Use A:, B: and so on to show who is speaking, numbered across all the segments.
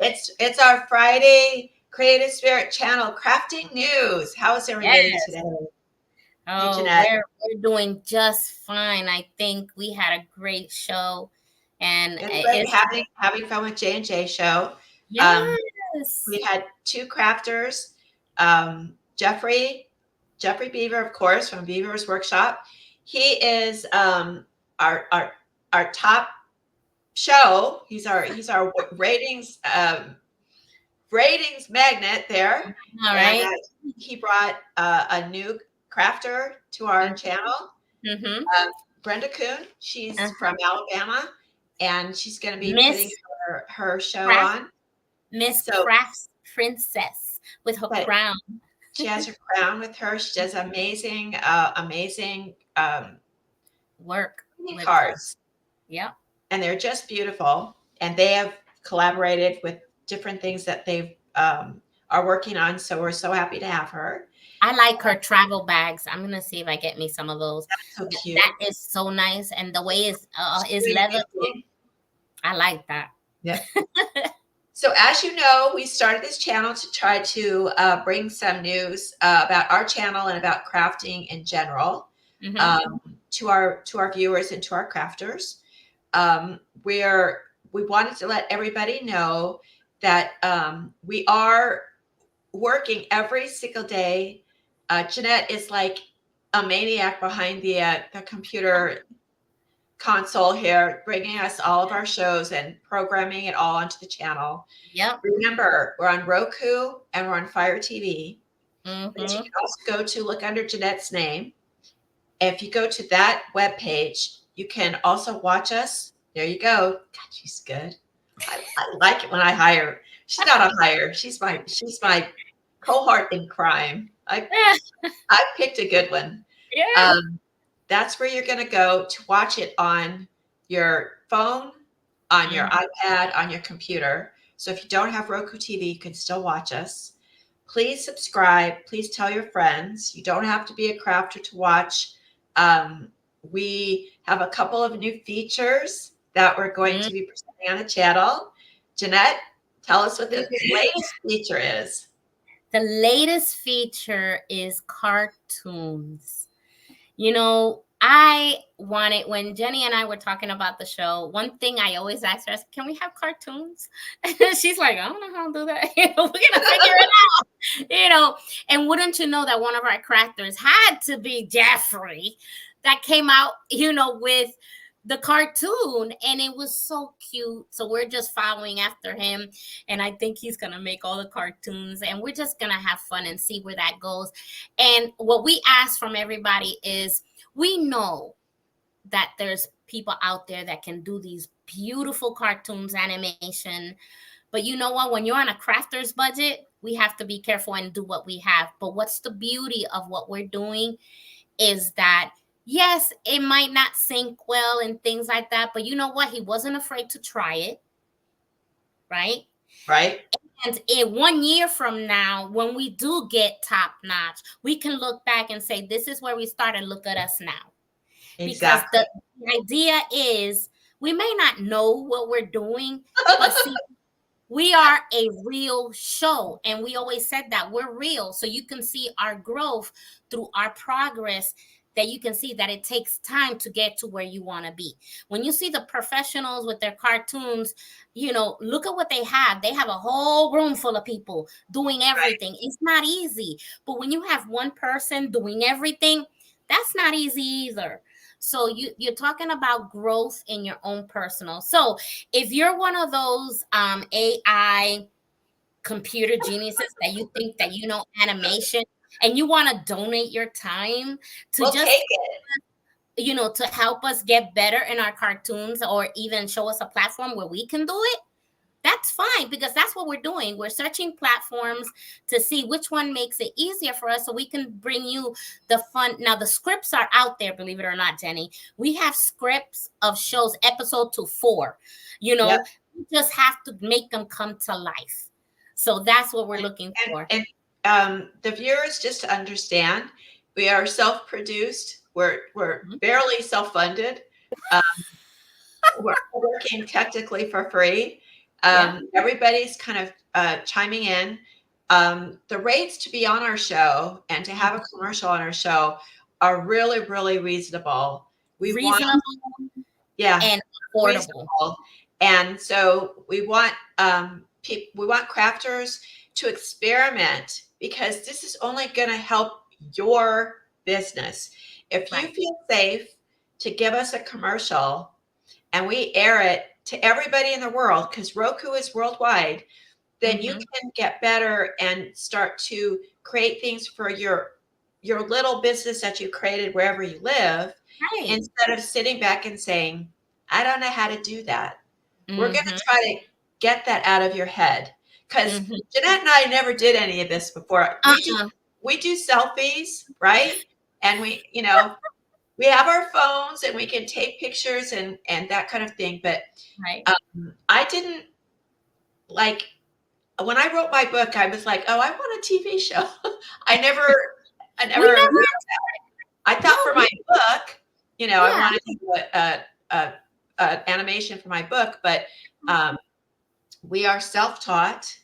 A: It's our Friday Creative Spirit Channel crafting news. How is everybody
B: Yes.
A: today? Hey,
B: Oh,
A: Jeanette.
B: we're doing just fine. I think we had a great show, and
A: It's great
B: it's
A: having fun with J&J show. Um,
B: yes.
A: we had two crafters, Jeffrey Beaver, of course, from Beaver's Workshop. He is our our our top show. He's our ratings magnet there,
B: All
A: and
B: right.
A: he brought a new crafter to our channel,
B: Mm-hmm.
A: Brenda Kuhn.
B: Uh,
A: She's from Alabama, and she's going to be putting
B: Miss
A: her show
B: Craft,
A: on.
B: Miss
A: So,
B: Crafts Princess with her
A: but
B: crown.
A: she has her crown with her. She does amazing
B: Work
A: greeting
B: with
A: cards,
B: yep.
A: and they're just beautiful. And they have collaborated with different things that they are working on. So we're so happy to have her.
B: I like her travel bags. I'm gonna see if I get me some of those.
A: So cute.
B: That is so nice, and the way is
A: Really
B: leather too.
A: beautiful.
B: I like that.
A: Yeah. So as you know, we started this channel to try to bring some news about our channel and about crafting in general
B: Mm-hmm.
A: to our viewers and to our crafters. We wanted to let everybody know that we are working every single day. Jeanette is like a maniac behind the computer console here, bringing us all of our shows and programming it all onto the channel.
B: Yep.
A: Remember, we're on Roku and we're on Fire TV, but you
B: Mm-hmm.
A: can also go to look under Jeanette's name. If you go to that webpage, you can also watch us. There you go. God, she's good. I like it when I hire. She's not a hire. She's my cohort in crime. I picked a good one.
B: Yeah.
A: Um, that's where you're going to go to watch it on your phone, on your
B: Mm-hmm.
A: iPad, on your computer. So if you don't have Roku TV, you can still watch us. Please subscribe. Please tell your friends. You don't have to be a crafter to watch. Um, we have a couple of new features that we're going to be presenting on the channel. Jeanette, tell us what the latest feature is.
B: The latest feature is cartoons. You know, I wanted when Jenny and I were talking about the show, one thing I always ask her is, can we have cartoons? She's like, I don't know how to do that. We're gonna figure it out. And wouldn't you know that one of our crafters had to be Jeffrey that came out, with the cartoon, and it was so cute. So we're just following after him, and I think he's gonna make all the cartoons, and we're just gonna have fun and see where that goes. And what we ask from everybody is, we know that there's people out there that can do these beautiful cartoons, animation, but you know what? When you're on a crafter's budget, we have to be careful and do what we have. But what's the beauty of what we're doing is that, yes, it might not sync well and things like that, but you know what? He wasn't afraid to try it, right?
A: Right?
B: And in 1 year from now, when we do get top notch, we can look back and say, this is where we started. Look at us now. Because
A: Exactly.
B: the idea is, we may not know what we're doing, but see, we are a real show. And we always said that we're real. So you can see our growth through our progress, that you can see that it takes time to get to where you want to be. When you see the professionals with their cartoons, look at what they have. They have a whole room full of people doing
A: Right.
B: everything. It's not easy. But when you have one person doing everything, that's not easy either. So you're talking about growth in your own personal. So if you're one of those AI computer geniuses that you think that you know animation, and you want to donate your time to
A: We'll
B: just
A: take it.
B: to help us get better in our cartoons, or even show us a platform where we can do it, that's fine, because that's what we're doing. We're searching platforms to see which one makes it easier for us, so we can bring you the fun. Now, the scripts are out there, believe it or not, Jenny. We have scripts of shows, episode to 4.
A: Yep.
B: We just have to make them come to life. So that's what we're looking for.
A: And the viewers, just to understand, we are self-produced. We're barely self-funded. Um, we're working technically for free. Everybody's kind of chiming in. The rates to be on our show and to have a commercial on our show are really, really reasonable. We want,
B: Reasonable
A: yeah,
B: and affordable.
A: reasonable. And so we want crafters to experiment, because this is only going to help your business. If you
B: Right.
A: feel safe to give us a commercial and we air it to everybody in the world, because Roku is worldwide, then you can get better and start to create things for your little business that you created wherever you live,
B: Right.
A: instead of sitting back and saying, I don't know how to do that. We're going to try to get that out of your head, because Jeanette and I never did any of this before. We do selfies, right? And we have our phones and we can take pictures and that kind of thing. But
B: Right.
A: I didn't, like, when I wrote my book, I was like, oh, I want a TV show. I never
B: We never.
A: I thought for my book, I
B: Yeah.
A: wanted to do a animation for my book, but we are self-taught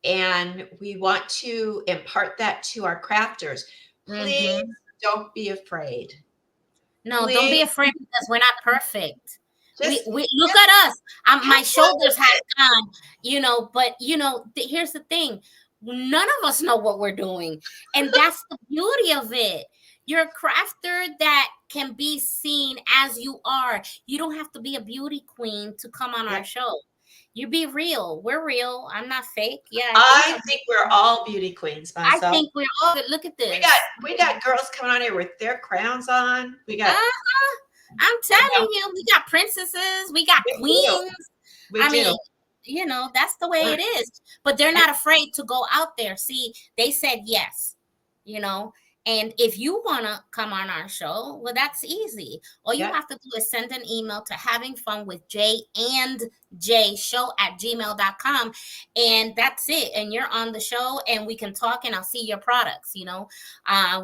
A: and we want to impart that to our crafters. Please don't be afraid.
B: No, don't be
A: Please.
B: afraid, because we're not perfect.
A: Just
B: We look at us. My shoulders have gone, but here's the thing. None of us know what we're doing. And that's the beauty of it. You're a crafter that can be seen as you are. You don't have to be a beauty queen to come on our show. You be real. We're real. I'm not fake. Yeah.
A: I think we're all beauty queens, myself.
B: I think we're all good. Look at this.
A: We got girls coming on here with their crowns on. We got
B: I'm telling you, we got princesses, we got queens.
A: We do.
B: That's the way it is. But they're not afraid to go out there. See, they said yes, and if you want to come on our show, well, that's easy. All you have to do is send an email to havingfunwithjandjshow@gmail.com, and that's it. And you're on the show and we can talk and I'll see your products. We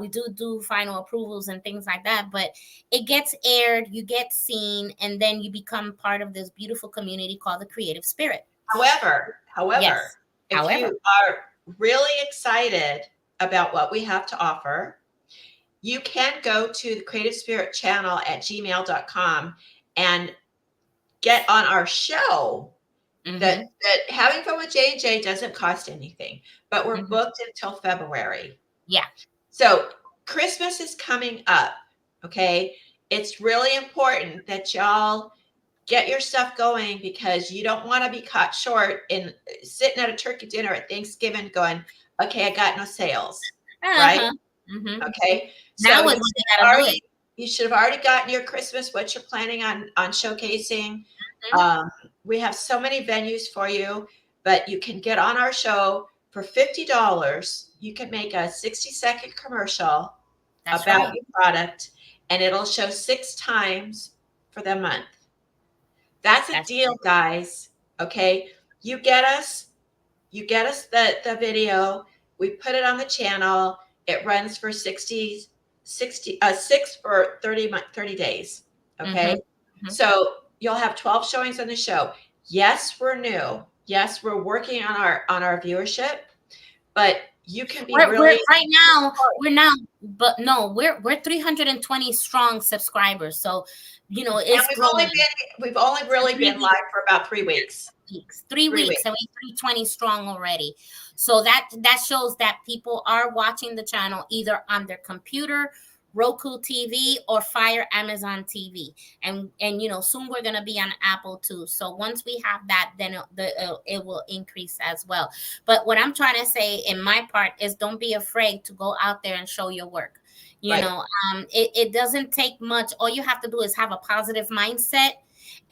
B: do final approvals and things like that, but it gets aired, you get seen, and then you become part of this beautiful community called the Creative Spirit.
A: However, if you are really excited about what we have to offer, you can go to the Creative Spirit channel at gmail.com and get on our show. That Having Fun with J&J doesn't cost anything, but we're booked until February.
B: Yeah.
A: So Christmas is coming up. Okay. It's really important that y'all get your stuff going, because you don't want to be caught short in sitting at a turkey dinner at Thanksgiving going, okay, I got no sales. Right? Okay.
B: Now
A: So you should have already gotten your Christmas, what you're planning on showcasing. We have so many venues for you, but you can get on our show for $50. You can make a 60-second commercial about your product, and it'll show 6 times for the month. That's a deal, guys. Okay. You get us the video. We put it on the channel. It runs for 6 for 30 days. Okay. So you'll have 12 showings on the show. Yes, we're new. Yes, we're working on our viewership, but you can be
B: we're 320 strong subscribers. So, it's
A: we've only really been live for about 3 weeks.
B: 3 weeks, and we're 320 strong already. So that shows that people are watching the channel either on their computer, Roku TV, or Fire Amazon TV, and soon we're gonna be on Apple too. So once we have that, then it will increase as well. But what I'm trying to say in my part is, don't be afraid to go out there and show your work. It doesn't take much. All you have to do is have a positive mindset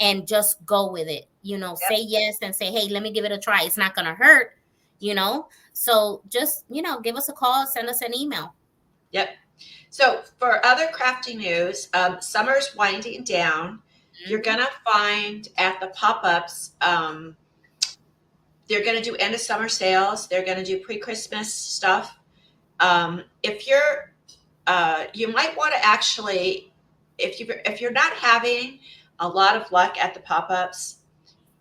B: and just go with it. Say yes and say, hey, let me give it a try. It's not gonna hurt. So just give us a call, send us an email.
A: Yep. So for other crafting news, summer's winding down. You're going to find at the pop-ups, they're going to do end of summer sales. They're going to do pre-Christmas stuff. If you're, you might want to actually, if you're not having a lot of luck at the pop-ups,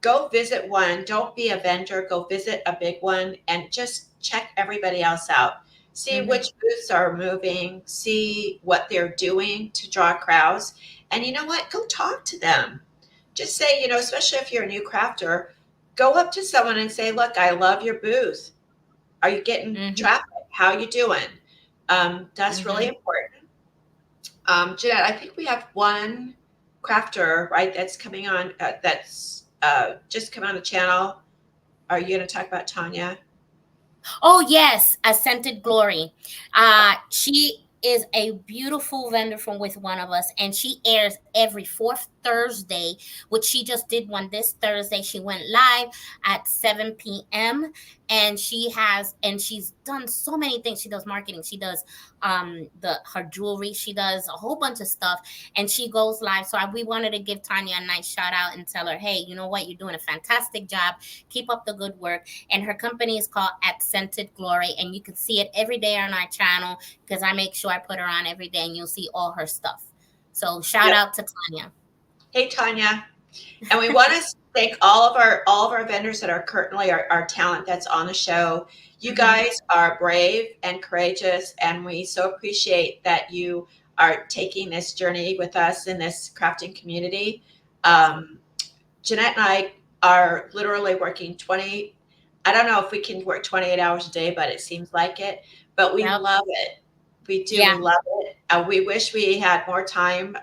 A: go visit one. Don't be a vendor. Go visit a big one and just check everybody else out. See
B: Mhm.
A: which booths are moving, see what they're doing to draw crowds. And you know what? Go talk to them. Just say, especially if you're a new crafter, go up to someone and say, look, I love your booth. Are you getting
B: Mhm.
A: traffic? How you doing? That's really
B: Mhm.
A: important. Jeanette, I think we have one crafter, right? That's coming on. That's just come on the channel. Are you going to talk about Tanya?
B: Oh yes, a Scented Glory. She is a beautiful vendor from With One of Us, and she airs every fourth Thursday, which she just did one this Thursday. She went live at 7 p.m. and she's done so many things. She does marketing, she does her jewelry, she does a whole bunch of stuff, and she goes live. So we wanted to give Tanya a nice shout out and tell her, hey, you know what, you're doing a fantastic job. Keep up the good work. And her company is called At Scented Glory, and you can see it every day on our channel because I make sure I put her on every day, and you'll see all her stuff. So shout
A: Yep.
B: out to Tanya.
A: Hey, Tanya. And we want to thank all of our vendors that are currently our talent that's on the show. You guys are brave and courageous, and we so appreciate that you are taking this journey with us in this crafting community. Jeanette and I are literally working 20. I don't know if we can work 28 hours a day, but it seems like it. But we
B: Yep.
A: love it. We do
B: Yeah.
A: love it. We wish we had more time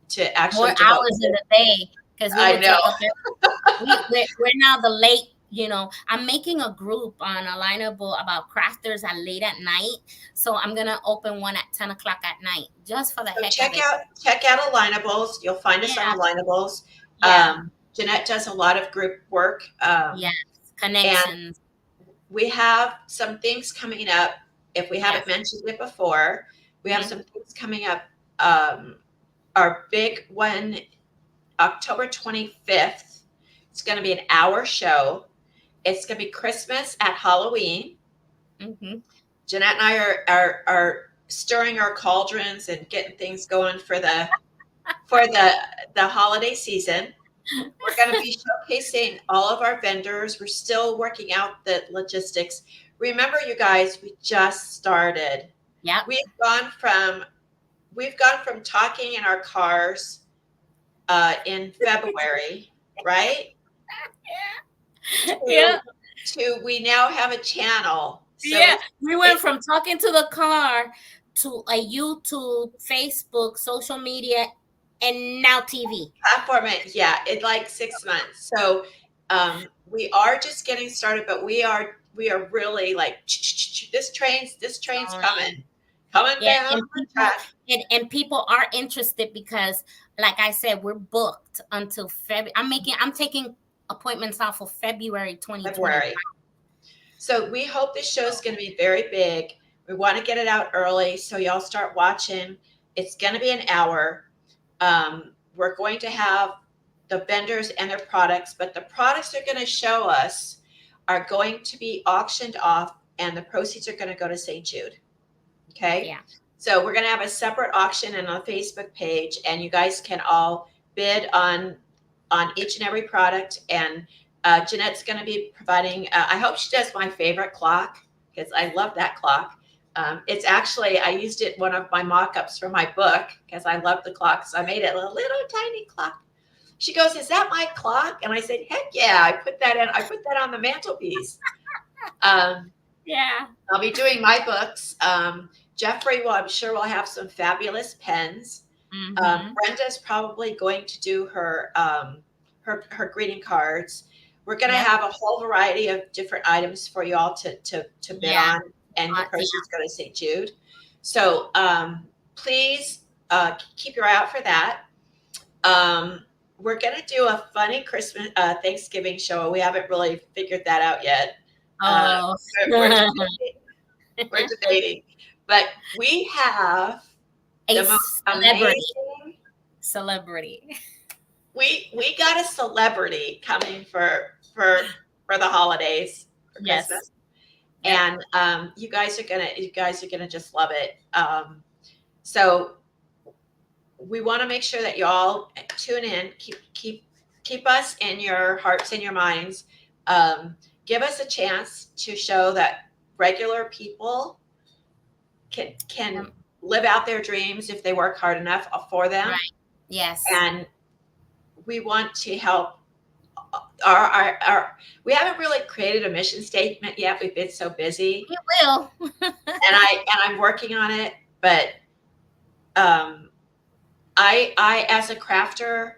A: to
B: More
A: actually devote.
B: hours in the day because we
A: I
B: would
A: know.
B: take up we're now the late, I'm making a group on Alignable about crafters at late at night, so I'm gonna open one at 10 o'clock at night just for the
A: So
B: heck of
A: check
B: it.
A: out Alignables. You'll find us
B: Yeah.
A: on Alignables.
B: Yeah.
A: Jeanette does a lot of group work,
B: Yes.
A: and
B: Connections.
A: we have some things coming up. If we haven't
B: Yes.
A: mentioned it before, we have
B: Mhm.
A: some things coming up. Our big one, October 25th. It's going to be an hour show. It's going to be Christmas at Halloween.
B: Mhm.
A: Jeanette and I are stirring our cauldrons and getting things going for the holiday season. We're going to be showcasing all of our vendors. We're still working out the logistics. Remember, you guys, we just started.
B: Yep.
A: We've gone from talking in our cars in February, right?
B: Yeah.
A: To we now have a channel. So
B: Yeah. We went from talking to the car to a YouTube, Facebook, social media, and now TV.
A: platform it, yeah, in like 6 months. So we are just getting started, but we are really like this train's coming
B: Yeah,
A: down
B: and
A: the track.
B: people are interested because, like I said, we're booked until February. I'm taking appointments out for February 2025.
A: February. So we hope this show is going to be very big. We want to get it out early so y'all start watching. It's going to be an hour. We're going to have the vendors and their products, but the products they're going to show us are going to be auctioned off, and the proceeds are going to go to St. Jude. Okay.
B: Yeah.
A: So we're going to have a separate auction and a Facebook page, and you guys can all bid on each and every product. And Jeanette's going to be providing. I hope she does my favorite clock because I love that clock. It's actually I used it one of my mock-ups for my book because I love the clock, so I made it a little tiny clock. She goes, "Is that my clock?" And I said, "Heck yeah!" I put that on the mantelpiece.
B: Yeah.
A: I'll be doing my books. Jeffrey will, I'm sure, will have some fabulous pens.
B: Mm-hmm.
A: Brenda's probably going to do her greeting cards. We're going to
B: Yep.
A: have a whole variety of different items for you all to bid
B: Yeah.
A: on, and the
B: Yeah.
A: proceeds go to St. Jude. So please keep your eye out for that. We're going to do a funny Christmas Thanksgiving show. We haven't really figured that out yet.
B: Oh.
A: We're debating. We're debating, but we have
B: A
A: the most
B: celebrity.
A: amazing.
B: Celebrity.
A: We got a celebrity coming for the holidays for
B: Yes.
A: Christmas,
B: Yep.
A: and you guys are gonna just love it. So we want to make sure that you all tune in, keep keep us in your hearts and your minds. Give us a chance to show that regular people can live out their dreams if they work hard enough for them.
B: Right. Yes.
A: And we want to help our we haven't really created a mission statement yet. We've been so busy.
B: You will.
A: and I'm working on it, but I as a crafter,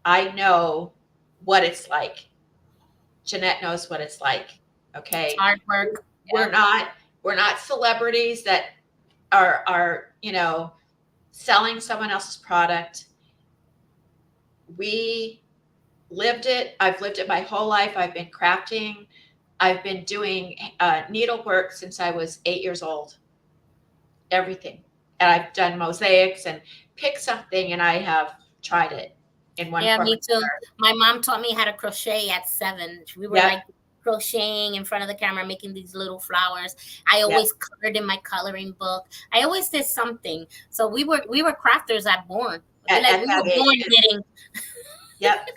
A: I know what it's like. Jeanette knows what it's like. Okay.
B: It's hard work.
A: We're not celebrities that are, selling someone else's product. We lived it. I've lived it my whole life. I've been crafting. I've been doing needlework since I was 8 years old. Everything. And I've done mosaics and pick something and I have tried it in one
B: Yeah,
A: form
B: me
A: or
B: too.
A: another.
B: My mom taught me how to crochet at 7. We were like crocheting in front of the camera, making these little flowers. I always colored in my coloring book. I always did something. So we were crafters at born. We were born knitting.
A: Yep.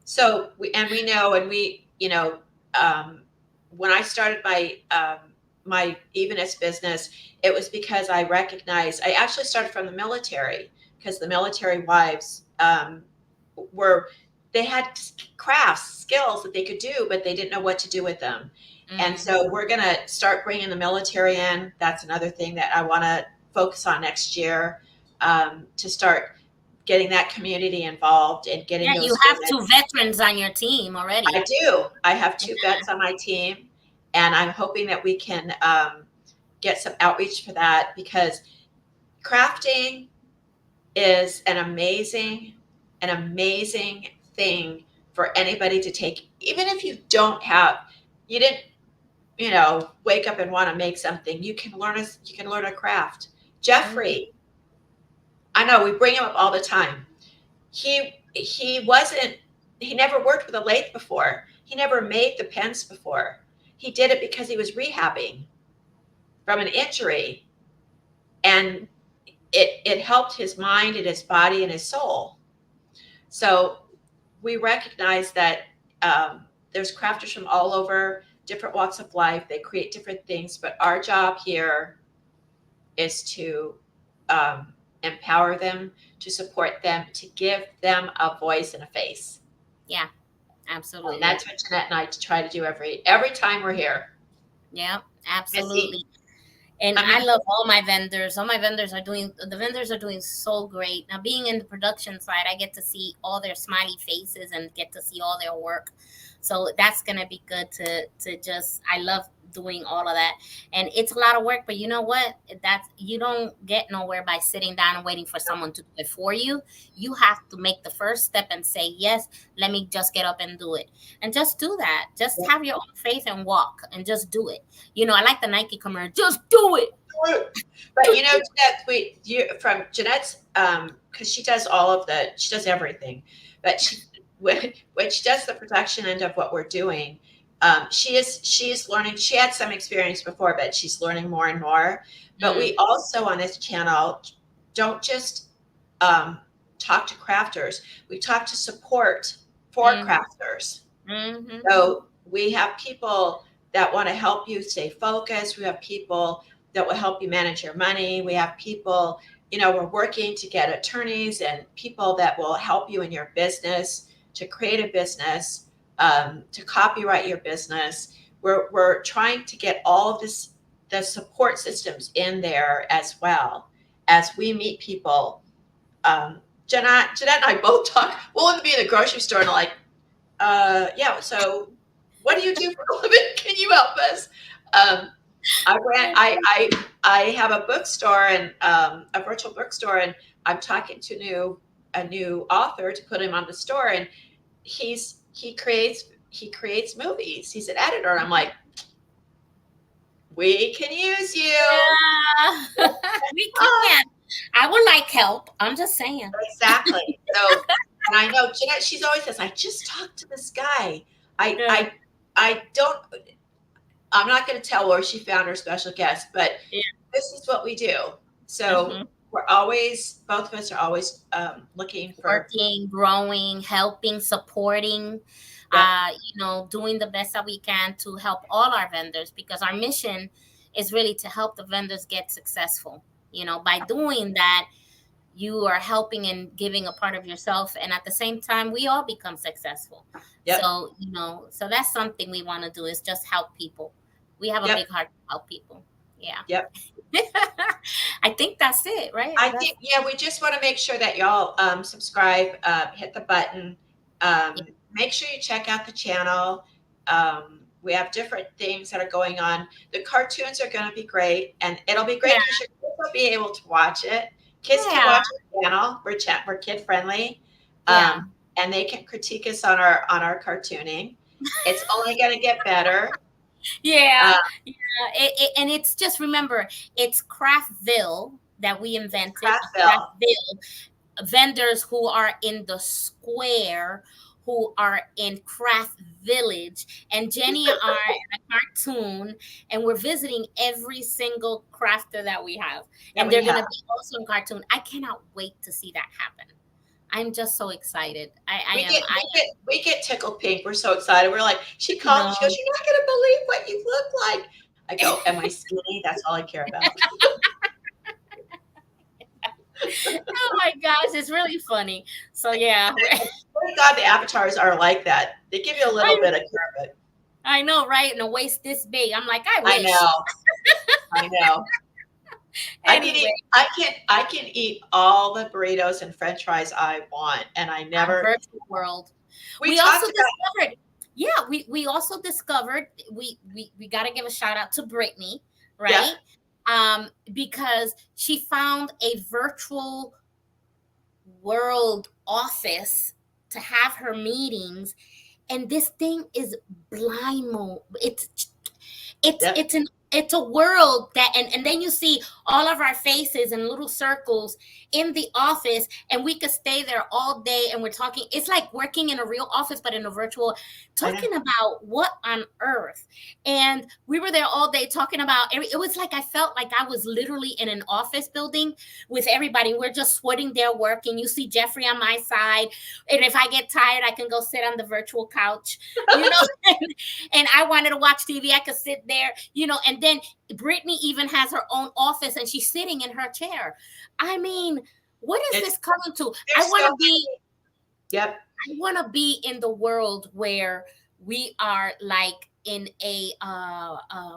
A: So we know, and we, when I started my Evenist business, it was because I recognized, I actually started from the military because the military wives they had crafts, skills that they could do, but they didn't know what to do with them. Mm-hmm. And so we're going to start bringing the military in. That's another thing that I want to focus on next year, to start getting that community involved and getting those.
B: You have 2 veterans on your team already.
A: I do. I have 2 vets on my team, and I'm hoping that we can get some outreach for that, because crafting is an amazing thing for anybody to take. Even if you didn't wake up and want to make something, you can learn a craft. Jeffrey, I know we bring him up all the time. He never worked with a lathe before. He never made the pens before. He did it because he was rehabbing from an injury, and it helped his mind and his body and his soul. So we recognize that there's crafters from all over, different walks of life. They create different things, but our job here is to empower them, to support them, to give them a voice and a face.
B: Yeah, absolutely.
A: And that's what Jeanette and I try to do every time we're here.
B: Yeah, absolutely. And I love all my vendors. The vendors are doing so great. Now, being in the production side, I get to see all their smiley faces and get to see all their work. So that's going to be good I love doing all of that. And it's a lot of work, but you know what? You don't get nowhere by sitting down and waiting for someone to do it for you. You have to make the first step and say, yes, let me just get up and do it. And just do that. Just have your own faith and walk and just do it. I like the Nike commercial. Just do it.
A: But Jeanette, from Jeanette's, because she does she does everything, but when she does the production end of what we're doing, she's learning. She had some experience before, but she's learning more and more. But we also on this channel don't just talk to crafters. We talk to support for crafters. Mm-hmm. So we have people that want to help you stay focused. We have people that will help you manage your money. We have people, we're working to get attorneys and people that will help you in your business, to create a business, to copyright your business. We're trying to get all of the support systems in there as well as we meet people. Jeanette and I both talk. We'll be in the grocery store and like, so what do you do for a living? Can you help us? I have a bookstore and a virtual bookstore, and I'm talking to a new author to put him on the store, and he creates movies. He's an editor, and I'm like, we can use you.
B: Yeah. We can. I would like help. I'm just saying.
A: Exactly. So, and I know Jeanette, she's always says, I just talked to this guy. I'm not going to tell where she found her special guest, but this is what we do. So both of us are always looking for.
B: Working, growing, helping, supporting,
A: Yep.
B: doing the best that we can to help all our vendors, because our mission is really to help the vendors get successful. By doing that, you are helping and giving a part of yourself, and at the same time we all become successful.
A: Yep.
B: So that's something we want to do, is just help people. We have a
A: Yep.
B: big heart to help people. Yeah.
A: Yep.
B: I think that's it, right?
A: I think, yeah, we just want to make sure that y'all subscribe, hit the button. Make sure you check out the channel. We have different things that are going on. The cartoons are going to be great, and it'll be great because your kids will be able to watch it. Kids can watch our channel. We're kid friendly, and they can critique us on our cartooning. It's only going to get better.
B: And it's just, remember, it's Craftville that we invented.
A: Craftville.
B: Vendors who are in the square, who are in Craft Village, and Jenny are in a cartoon, and we're visiting every single crafter that we have, and they're going to be also in cartoon. I cannot wait to see that happen. I'm just so excited.
A: We get tickled pink. We're so excited. We're like, she called. She goes, "You're not going to believe what you look like." I go, "Am I skinny?" That's all I care about.
B: Oh my gosh, it's really funny. So yeah.
A: Thank God the avatars are like that. They give you a little bit of curve.
B: I know, right? And a waist this big. I'm like, I wish.
A: I know. Anyway. I can eat all the burritos and French fries I want, and I never.
B: Virtual world. We also discovered we got to give a shout out to Brittany, right? Yeah. Because she found a virtual world office to have her meetings, and this thing is blind mode. It's a world that, and then you see all of our faces in little circles in the office, and we could stay there all day, and we're talking. It's like working in a real office, but in a virtual, talking about what on earth. And we were there all day talking about, it was like, I felt like I was literally in an office building with everybody. We're just sweating there working. You see Jeffrey on my side. And if I get tired, I can go sit on the virtual couch, and I wanted to watch TV, I could sit there, and then Brittany even has her own office, and she's sitting in her chair. I mean, what is this coming to? I want to be.
A: Yep.
B: I want to be in the world where we are like in a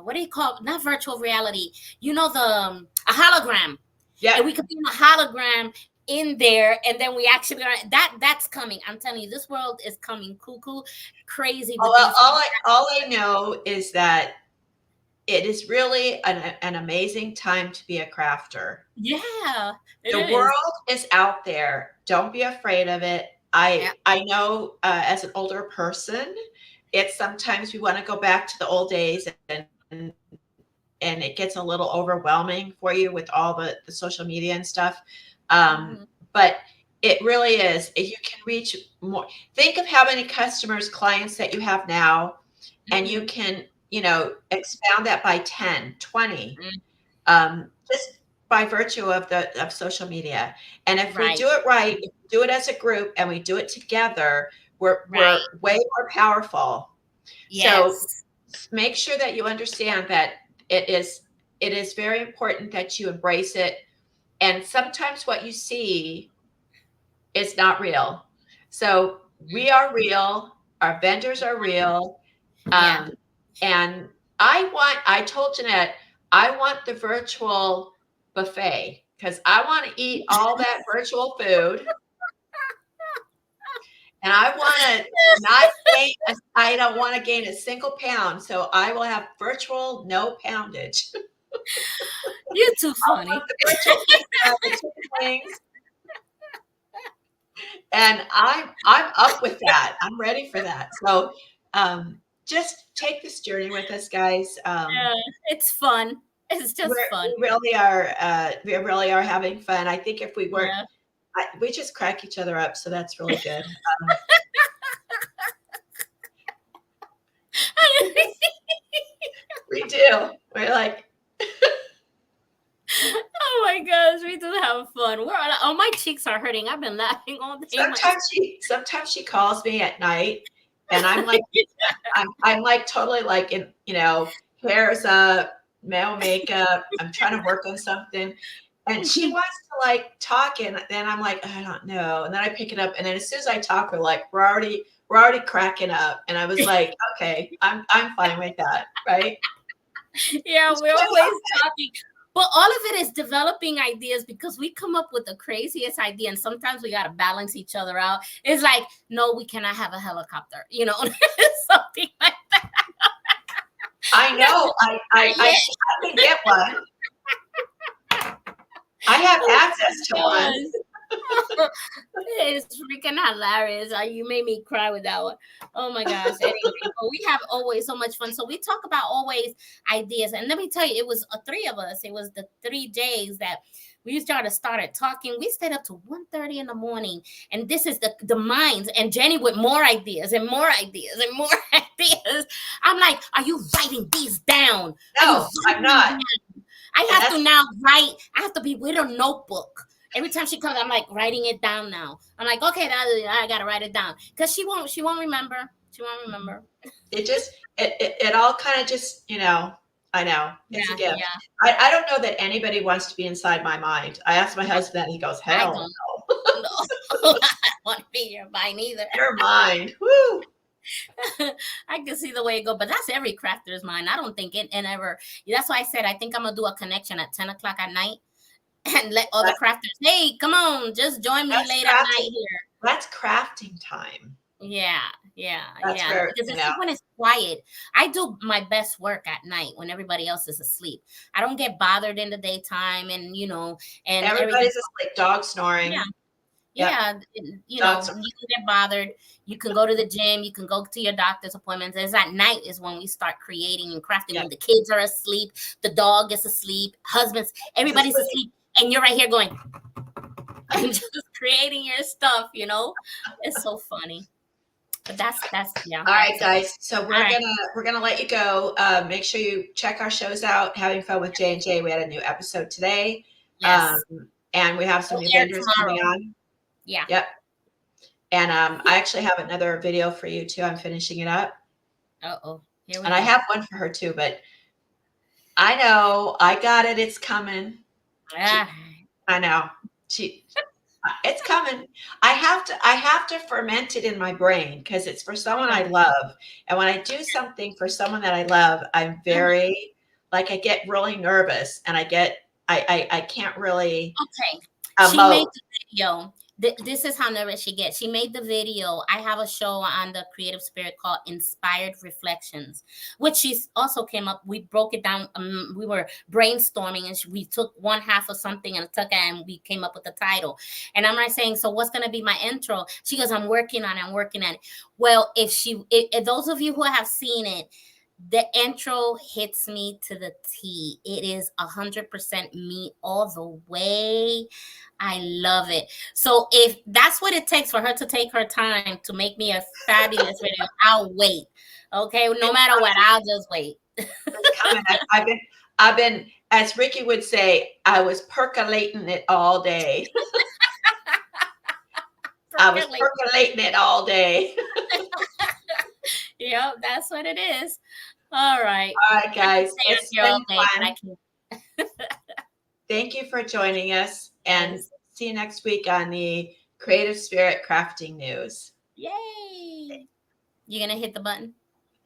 B: what do you call it? Not virtual reality. A hologram.
A: Yeah.
B: And we could be in a hologram in there, and then we actually are that's coming. I'm telling you, this world is coming cuckoo crazy.
A: Well, all I know is that it is really an amazing time to be a crafter.
B: Yeah.
A: The world is out there. Don't be afraid of it. I know as an older person, it's sometimes we want to go back to the old days, and it gets a little overwhelming for you with all the social media and stuff. But it really is. If you can reach more, think of how many customers, clients that you have now, and you can, expound that by 10, 20, just by virtue of social media. And if we do it right, if we do it as a group and we do it together, we're way more powerful. Yes. So make sure that you understand that it is very important that you embrace it. And sometimes what you see is not real. So we are real. Our vendors are real. And I told Jeanette, I want the virtual buffet because I want to eat all that virtual food. And I want to I don't want to gain a single pound. So I will have virtual no poundage.
B: You're too funny.
A: And I'm up with that. I'm ready for that. So just take this journey with us, guys.
B: It's fun. It's just fun.
A: We really are having fun. I think if we weren't, we just crack each other up. So that's really good. We do. We're like,
B: oh my gosh, we do have so fun. We're all, oh, my cheeks are hurting. I've been laughing all day.
A: Sometimes she calls me at night, and I'm like, I'm like totally like in, hair's up, male makeup. I'm trying to work on something, and she wants to like talk, and then I'm like, I don't know, and then I pick it up, and then as soon as I talk, we're already cracking up, and I was like, okay, I'm fine with that, right?
B: Yeah, we're always talking. But all of it is developing ideas because we come up with the craziest idea, and sometimes we got to balance each other out. It's like, no, we cannot have a helicopter, something like that.
A: I know. I can get one. I have access to one.
B: It's freaking hilarious. You made me cry with that one. Oh my gosh. Anyway, but we have always so much fun. So we talk about always ideas. And let me tell you, it was three of us. It was the 3 days that we started talking. We stayed up to 1:30 in the morning. And this is the minds. And Jenny with more ideas and more ideas and more ideas. I'm like, are you writing these down?
A: No, I'm not.
B: I have to now write. I have to be with a notebook. Every time she comes, I'm like writing it down now. I'm like, okay, I gotta write it down because she won't remember. She won't remember.
A: It all kind of just, I know it's a gift.
B: Yeah.
A: I don't know that anybody wants to be inside my mind. I asked my husband, and he goes, hell no.
B: No. I don't want to be your mind either.
A: Your mind. Woo.
B: I can see the way it goes, but that's every crafter's mind. I don't think it ever. That's why I said I think I'm gonna do a connection at 10 o'clock at night. And let other crafters, hey, come on, just join me late at night here.
A: That's crafting time.
B: Yeah.
A: Where,
B: because when it's quiet, I do my best work at night when everybody else is asleep. I don't get bothered in the daytime, and and
A: everybody's asleep, dog snoring.
B: Yeah. You can get bothered. You can go to the gym. You can go to your doctor's appointments. It's at night is when we start creating and crafting. When the kids are asleep, the dog is asleep, husbands, everybody's asleep. And you're right here going and just creating your stuff, It's so funny. But that's yeah.
A: All right, guys. So we're gonna let you go. Make sure you check our shows out. Having Fun with J&J. We had a new episode today.
B: Yes.
A: And we have some new vendors coming on.
B: Yeah.
A: Yep. And I actually have another video for you too. I'm finishing it up.
B: Uh-oh.
A: I have one for her too, but I know I got it. It's coming. I know. It's coming. I have to ferment it in my brain because it's for someone I love. And when I do something for someone that I love, I'm very I get really nervous, and I can't really.
B: Okay. She made the video. This is how nervous she gets. She made the video. I have a show on the Creative Spirit called Inspired Reflections, which she also came up. We broke it down. We were brainstorming, and we took one half of something and we came up with the title. And I'm like saying, so what's going to be my intro? She goes, I'm working on it. Well, if those of you who have seen it, the intro hits me to the T. It is 100% me all the way. I love it. So if that's what it takes for her to take her time to make me a fabulous video, I'll wait. Okay, no matter what, I'll just wait.
A: I've been, as Ricky would say, I was percolating it all day. I was percolating it all day.
B: Yep, that's what it is. All right.
A: All right, guys. It's been fun. Thank you for joining us, and see you next week on the Creative Spirit Crafting News.
B: Yay! You gonna hit the button?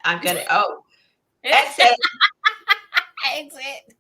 A: I'm gonna. Oh, exit.
B: Exit.